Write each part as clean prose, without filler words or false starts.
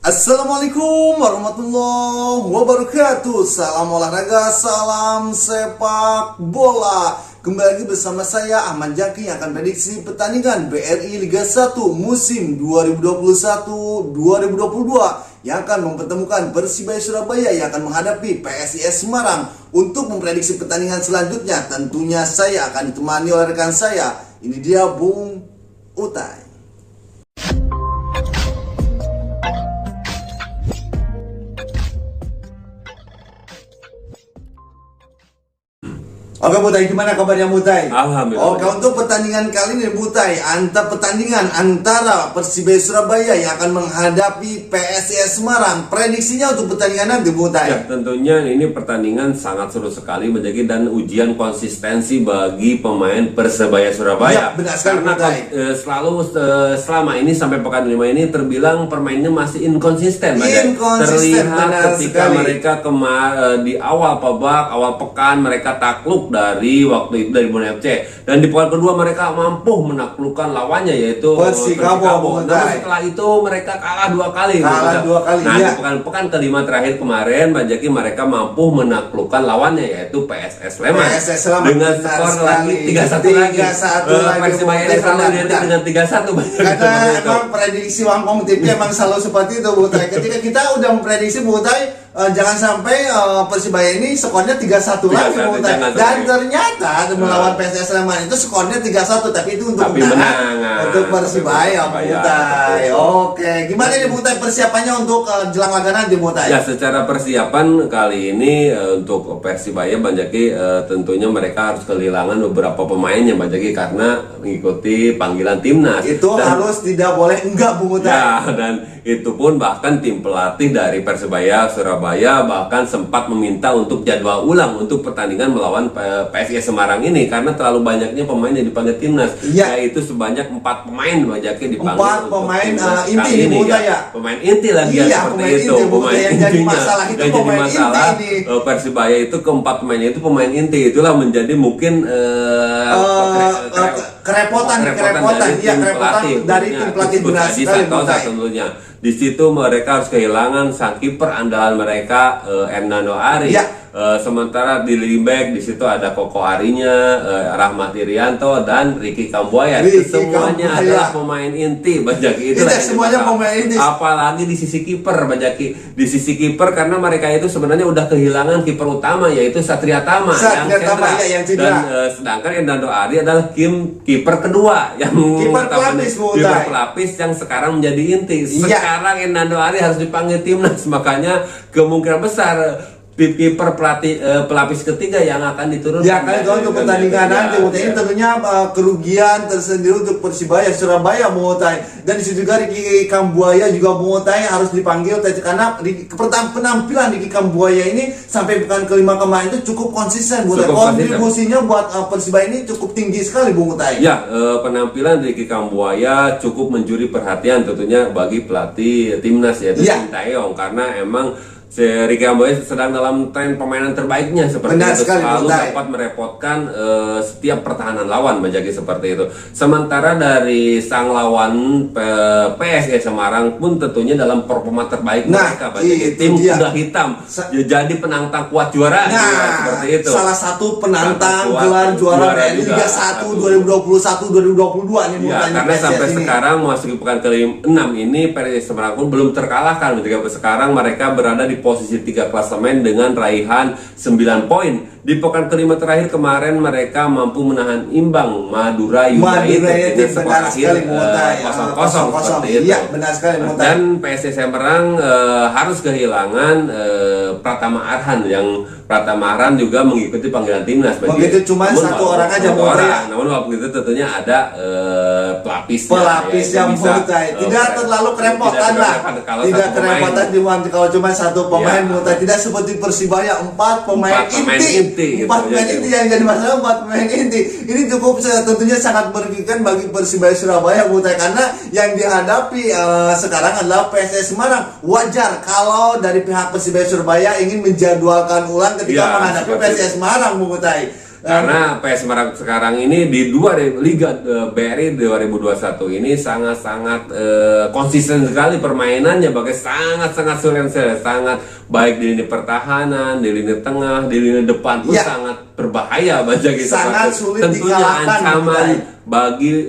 Assalamualaikum warahmatullahi wabarakatuh. Salam olahraga, salam sepak bola. Kembali lagi bersama saya Ahmad Jaki yang akan prediksi pertandingan BRI Liga 1 musim 2021-2022 yang akan mempertemukan Persibaya Surabaya yang akan menghadapi PSIS Semarang. Untuk memprediksi pertandingan selanjutnya, tentunya saya akan ditemani oleh rekan saya. Ini dia Bung Utai. Oke Butai, gimana kabarnya Butai? Alhamdulillah. Oke, untuk pertandingan kali ini Butai, pertandingan antara Persibaya Surabaya yang akan menghadapi PSIS Semarang. Prediksinya untuk pertandingan nanti Butai? Ya, tentunya ini pertandingan sangat seru sekali menjadi dan ujian konsistensi bagi pemain Persebaya Surabaya. Ya, benar sekali, karena Butai. selama ini sampai pekan 5 ini terbilang permainnya masih inkonsisten. Inkonsisten, terlihat benar ketika sekali. mereka di awal pekan mereka takluk dari waktu itu dari Bonek FC, dan di pekan kedua mereka mampu menaklukkan lawannya yaitu Persikabo. Namun setelah itu mereka kalah dua kali. Kalah dua kali, Nah, ya. di pekan kelima terakhir kemarin, Pak Jaki, mereka mampu menaklukkan lawannya yaitu PSS Sleman. PSS Sleman, dengan benar skor sekali. lagi 3-1 lagi. 3-1 lagi. Persibaya ini selalu identik Benar. dengan 3-1. Karena emang prediksi Wangkong TV emang selalu seperti itu Butai. Ketika kita udah memprediksi Butai, jangan sampai Persibaya ini skornya 3-1 lagi 3-1, Butai. jangan Dan sampai. ternyata melawan PSS Sleman itu skornya 3-1, tapi itu untuk menang untuk Persibaya Butai. Oke, gimana nih Butai persiapannya untuk jelang laga nanti Butai? Ya, secara persiapan kali ini untuk Persibaya, Bang Jaki, tentunya mereka harus kehilangan beberapa pemainnya, Bang Jaki, karena mengikuti panggilan timnas. Itu harus tidak boleh enggak Bung Butai. Ya, dan itu pun bahkan tim pelatih dari Persebaya Surabaya bahkan sempat meminta untuk jadwal ulang untuk pertandingan melawan PSIS Semarang ini karena terlalu banyaknya pemain yang dipanggil timnas. Iya. Yaitu sebanyak 4 pemain Bang Jaki dipanggil. 4 untuk pemain timnas inti kali di ini, Butai ya? Pemain inti lagi ya, Iya, seperti pemain itu. inti, Butai. Yang jadi masalah itu Yang pemain jadi masalah inti ini. Persibaya itu keempat pemainnya itu pemain inti. Itulah menjadi mungkin kerepotan dari tim pelatih benar sekali Butai. tentunya. Di situ mereka harus kehilangan sang kiper andalan mereka, Hernando Ari. Ya. Sementara di Limbek di situ ada Koko Arinya, Rahmat Irianto dan Ricky Kambuaya. Semuanya adalah pemain inti, Bang Jaki. Itu semuanya pemain inti. Apalagi di sisi kiper, Bang Jaki. Di sisi kiper karena mereka itu sebenarnya udah kehilangan kiper utama yaitu Satria Tama yang cedera. Dan sedangkan Hernando Ari adalah kiper kedua yang kiper pelapis yang sekarang menjadi inti. Iya. Sekarang Hernando Ari harus dipanggil timnas, makanya kemungkinan besar kiper pelapis ketiga yang akan diturunkan. Ya kan itu untuk pertandingan nanti Butai. Ini tentunya kerugian tersendiri untuk Persibaya Surabaya Butai. Dan di situ juga Ricky Kambuaya juga Butai harus dipanggil karena penampilan Ricky Kambuaya ini sampai pekan kelima kemarin itu cukup konsisten Butai. Kontribusinya buat Persibaya ini cukup tinggi sekali Butai. Ya, penampilan Ricky Kambuaya cukup mencuri perhatian tentunya bagi pelatih timnas yaitu Sintayong, karena emang Ricky Kambuaya sedang dalam tren permainan terbaiknya seperti itu, selalu dapat merepotkan setiap pertahanan lawan, Bang Jaki, seperti itu. Sementara dari sang lawan PSIS Semarang pun tentunya dalam performa terbaik mereka, Bang Jaki. Tim kuda hitam jadi penantang kuat juara, seperti itu. Salah satu penantang gelar juara BRI Liga 1 2021-2022 nih. Ya, karena sampai sekarang memasuki pekan ke-6 ini PSIS Semarang pun belum terkalahkan. Sekarang mereka berada di posisi 3 klasemen dengan raihan 9 poin. Di pekan kelima terakhir kemarin mereka mampu menahan imbang Madura United dengan skor akhir 0-0 seperti itu. Iya, benar sekali. Dan PSIS Semarang harus kehilangan Pratama Arhan, yang Pratama Arhan juga mengikuti panggilan timnas. Begitu cuma satu orang aja orang. Namun waktu itu tentunya ada pelapis yang Butai. Tidak terlalu kerepotan lah. Tidak kerepotan kalau cuma satu pemain Butai. Tidak seperti Persibaya 4 pemain inti. 4 pemain inti yang jadi masalah, 4 pemain inti. Ini cukup tentunya sangat merugikan bagi Persibaya Surabaya Butai, karena yang dihadapi sekarang adalah PSIS Semarang. Wajar kalau dari pihak Persibaya Surabaya ingin menjadwalkan ulang ketika menghadapi PSIS Semarang Butai. Karena PS Semarang sekarang ini di Liga BRI 2021 ini sangat-sangat konsisten sekali permainannya, bagai sangat-sangat sangat baik di lini pertahanan, di lini tengah, di lini depan pun sangat berbahaya bagi sangat sulit tentunya dikalahkan ancaman bagi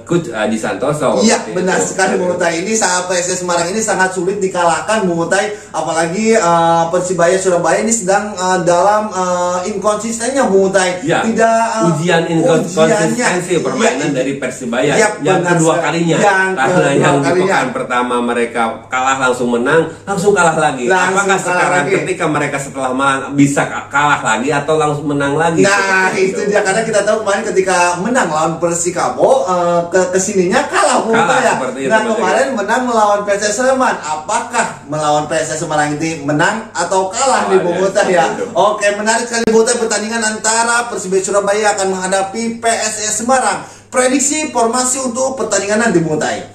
Coach Aji Santoso. Iya benar sekali Bung Utai. Ini saat PSS Semarang ini sangat sulit dikalahkan Bung Utai, apalagi Persibaya Surabaya ini sedang dalam inkonsistennya Bung Utai. Ya, tidak ujian inkonsistensi permainan dari Persibaya yang kedua kalinya. Karena yang di pekan pertama mereka kalah langsung menang, langsung kalah lagi. Apakah sekarang ketika mereka setelah menang bisa kalah lagi atau langsung menang lagi? Nah itu dia, karena kita tahu kemarin ketika menang lawan Persikabo kesininya kalah Bung Utai ya. Nah kemarin menang melawan PSS Sleman. Apakah melawan PSS Semarang ini menang atau kalah nih Bung Utai ya? Oke, menarik sekali Bung Utai, pertandingan antara Persibaya Surabaya akan menghadapi PSS Semarang. Prediksi formasi untuk pertandingan nanti Bung Utai.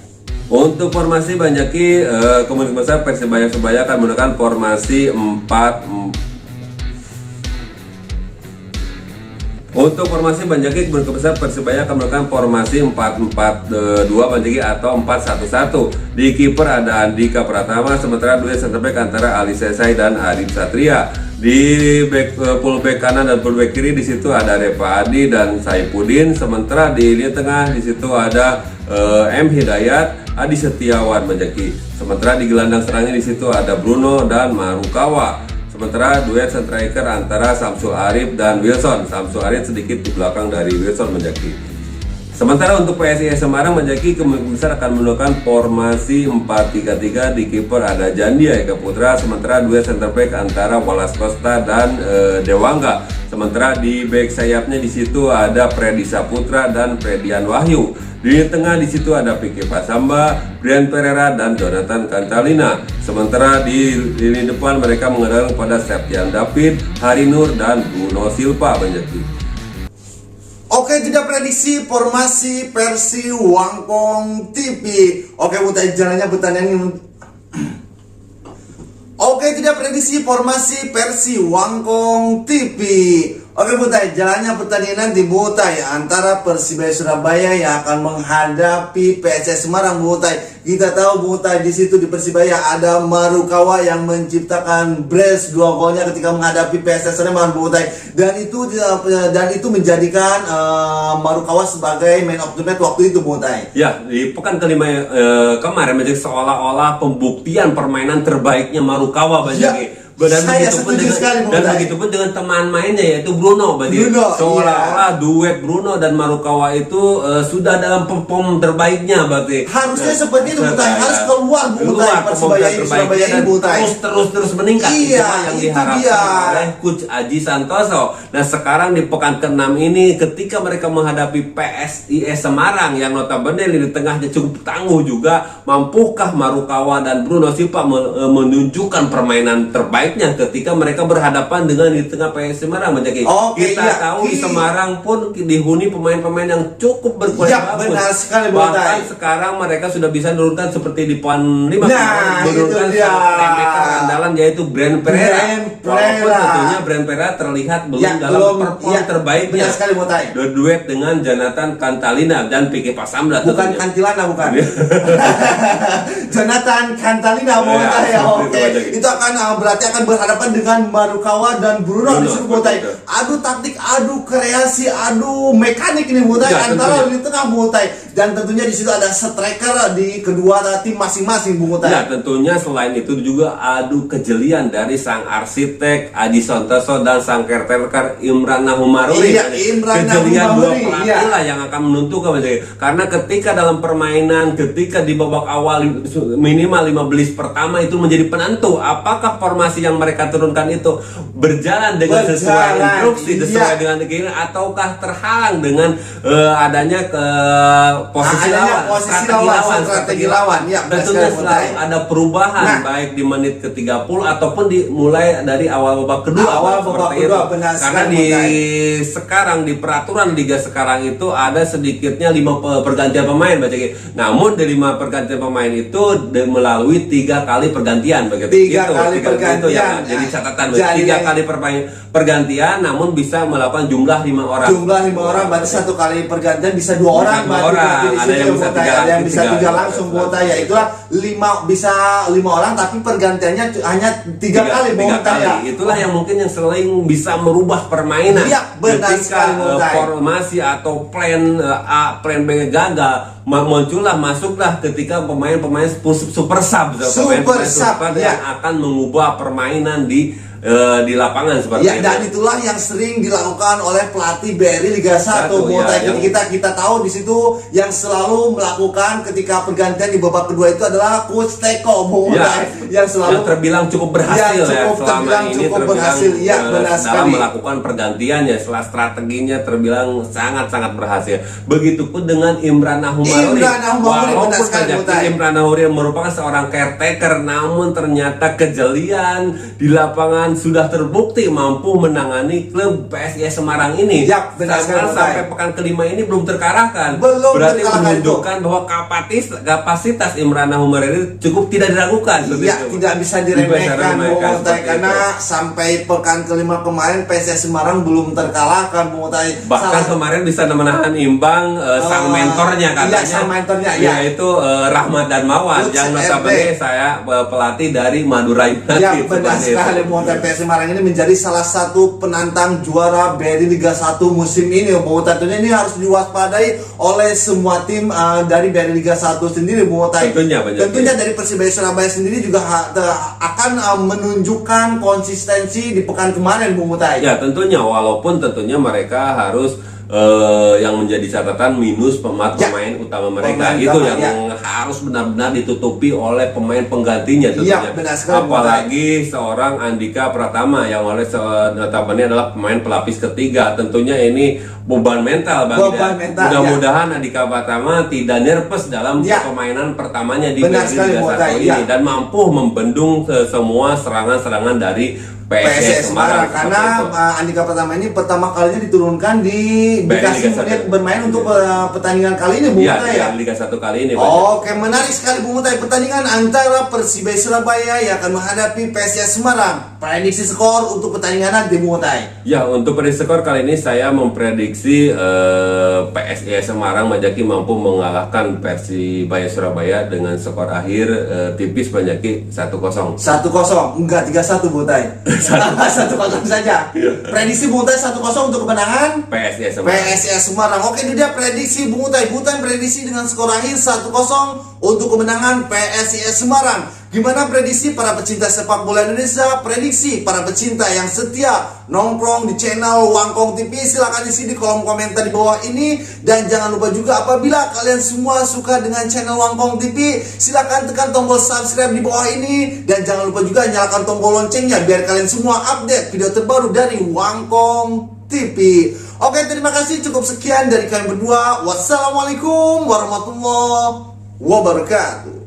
Untuk formasi Banjaki, kemungkinan besar Persibaya Surabaya akan menggunakan formasi 4. Untuk formasi Banjaki, kemungkinan besar Persibaya akan menggunakan formasi 4-4-2 Banjaki atau 4-1-1. Di kiper ada Andika Pratama, sementara dua center back antara Ali Sesai dan Arif Satria. Di fullback kanan dan fullback kiri di situ ada Repa Adi dan Saipudin. Sementara di lini tengah di situ ada M Hidayat, Adi Setiawan Banjaki. Sementara di gelandang serangnya di situ ada Bruno dan Marukawa. Sementara duet striker antara Samsul Arif dan Wilson. Samsul Arif sedikit di belakang dari Wilson Banjaki. Sementara untuk PSIS Semarang Banjaki kemungkinan besar akan menggunakan formasi 4-3-3. Di kiper ada Jandia Eka Putra. Sementara duet center back antara Wallace Costa dan Dewangga. Sementara di back sayapnya di situ ada Freddy Saputra dan Fredian Wahyu. Di tengah di situ ada Piki Pasamba, Brian Pereira dan Jonathan Cantalina. Sementara di lini depan mereka mengandalkan kepada Septian David, Hari Nur dan Bruno Silva Banjaki. Oke, tidak prediksi formasi versi Wangkong TV. Oke, Butai jalannya pertandingan. Oke, tidak prediksi formasi versi Wangkong TV. Oke Butai, jalannya pertandingan di Butai antara Persibaya Surabaya yang akan menghadapi PSS Semarang Butai. Kita tahu Butai di situ di Persibaya ada Marukawa yang menciptakan brace 2 golnya ketika menghadapi PSS Semarang Butai, dan itu menjadikan Marukawa sebagai man of the match waktu itu Butai. Ya, di pekan kelima kemarin menjadi seolah-olah pembuktian permainan terbaiknya Marukawa Banjaki. Dan begitupun dengan teman mainnya yaitu Bruno. Seolah-olah duet Bruno dan Marukawa itu sudah dalam perform terbaiknya berarti. Harusnya seperti itu Butai, harus keluar Persibaya ini Butai. Terus meningkat. Iya, yang diharapkan oleh Coach Aji Santoso. Nah sekarang di pekan ke-6 ini ketika mereka menghadapi PSIS Semarang yang notabene di tengahnya cukup tangguh juga, mampukah Marukawa dan Bruno Silva menunjukkan permainan terbaik ketika mereka berhadapan dengan di tengah PS Semarang Banjaki. Kita tahu di Semarang pun dihuni pemain-pemain yang cukup berkualitas bagus. Benar sekali, bahkan sekarang mereka sudah bisa menurunkan seperti di poin 5 menurunkan playmaker andalan yaitu Brian Pereira. Walaupun tentunya Brian Pereira terlihat belum dalam perform terbaiknya. Duet dengan Jonathan Cantalina dan Piki Pasambla. Bukan Cantilana, bukan. Jonathan Cantalina Itu akan berarti akan berhadapan dengan Marukawa dan Bruno di situ Butai. Adu taktik, adu kreasi, adu mekanik ini Butai antara di tengah Butai, dan tentunya di situ ada striker di kedua tim masing-masing Butai. Ya tentunya selain itu juga adu kejelian dari sang arsitek Aji Santoso dan sang caretaker Imran Nahumaruri. Kejelian dua pelatih lah yang akan menentukan karena ketika dalam permainan, ketika di babak awal minimal 15 pertama itu menjadi penentu apakah formasi yang mereka turunkan itu berjalan dengan sesuai instruksi, sesuai dengan keinginan, ataukah terhalang dengan adanya strategi lawan. Tentunya selalu ada perubahan baik di menit ke-30 ataupun dimulai dari awal babak kedua. Karena sekarang di peraturan liga sekarang itu ada sedikitnya 5 pergantian pemain Namun dari 5 pergantian pemain itu melalui 3 kali pergantian begitu. 3 kali pergantian pergantian. jadi catatan Jadi 3 kali pergantian, namun bisa melakukan jumlah 5 orang. Jumlah 5 orang, berarti 1 kali pergantian bisa 2 orang. Bisa 2 orang. Ada yang bisa 3, ada yang bisa 3 langsung kuota ya. Itulah 5 bisa 5 orang, tapi pergantiannya hanya 3 kali. 3 kali. Ya. Itulah yang mungkin yang sering bisa merubah permainan. Iya, benar ketika sekali, formasi atau plan A, plan B gagal, muncullah masuklah ketika pemain-pemain super sub, Super sub yang akan mengubah permainan di lapangan seperti ya, itu. dan itulah yang sering dilakukan oleh pelatih BRI Liga 1. Kita tahu di situ yang selalu melakukan ketika pergantian di babak kedua itu adalah Coach Teko yang selalu terbilang cukup berhasil selama ini dalam melakukan pergantian ya, setelah strateginya terbilang sangat-sangat berhasil. Begitupun dengan Imran Nahumari. Walaupun terjadi Imran Nahumari merupakan seorang caretaker, namun ternyata kejelian di lapangan sudah terbukti mampu menangani klub PSIS Semarang ini. Ya, sampai pekan kelima ini belum terkalahkan. Berarti menunjukkan bahwa kapasitas Imran Nahumari cukup tidak diragukan. Iya, tidak bisa diremehkan karena sampai pekan kelima kemarin PSIS Semarang belum terkalahkan. Bahkan kemarin bisa menahan imbang sang mentornya katanya. Iya, sang mentornya yaitu Rahmat Darmawan yang notabene saya pelatih dari Madura United. Ya, benar sekali. PSIS Semarang ini menjadi salah satu penantang juara BRI Liga 1 musim ini. Tentunya ini harus diwaspadai oleh semua tim dari BRI Liga 1 sendiri. Tentunya dari Persibaya Surabaya sendiri juga akan menunjukkan konsistensi di pekan kemarin, Bung Mutai. Ya, tentunya walaupun tentunya mereka harus yang menjadi catatan minus pemain utama mereka itu yang harus benar-benar ditutupi oleh pemain penggantinya tentunya. Apalagi seorang Andika Pratama yang oleh notabene adalah pemain pelapis ketiga. Tentunya ini beban mental bagi dia. Mudah-mudahan Andika Pratama tidak nervous dalam permainan pertamanya di Liga 1 ini dan mampu membendung semua serangan-serangan dari PSIS Semarang, karena Andika Pratama ini pertama kalinya diturunkan dikasih menit bermain untuk pertandingan kali ini, Bung Mutai ya. Liga 1 kali ini. Oke, menarik sekali, Bung Mutai. Pertandingan antara Persibaya Surabaya yang akan menghadapi PSIS Semarang. Prediksi skor untuk pertandingan nanti, Bung Mutai. Ya, untuk prediksi skor kali ini saya memprediksi PSIS Semarang Majaki mampu mengalahkan Persibaya Surabaya dengan skor akhir tipis Majaki 1-0. 1-0, enggak 3-1, Bung Mutai. 1-0 saja. Prediksi Bung Mutai 1-0 untuk kemenangan PSIS Semarang. Oke, itu dia prediksi Bung Mutai. Prediksi dengan skor akhir 1-0 untuk kemenangan PSIS Semarang. Gimana prediksi para pecinta sepak bola Indonesia? Prediksi para pecinta yang setia nongkrong di channel Wangkong TV, silahkan isi di kolom komentar di bawah ini. Dan jangan lupa juga apabila kalian semua suka dengan channel Wangkong TV, silahkan tekan tombol subscribe di bawah ini. Dan jangan lupa juga nyalakan tombol loncengnya biar kalian semua update video terbaru dari Wangkong TV. Oke, terima kasih, cukup sekian dari kalian berdua. Wassalamualaikum warahmatullahi wabarakatuh.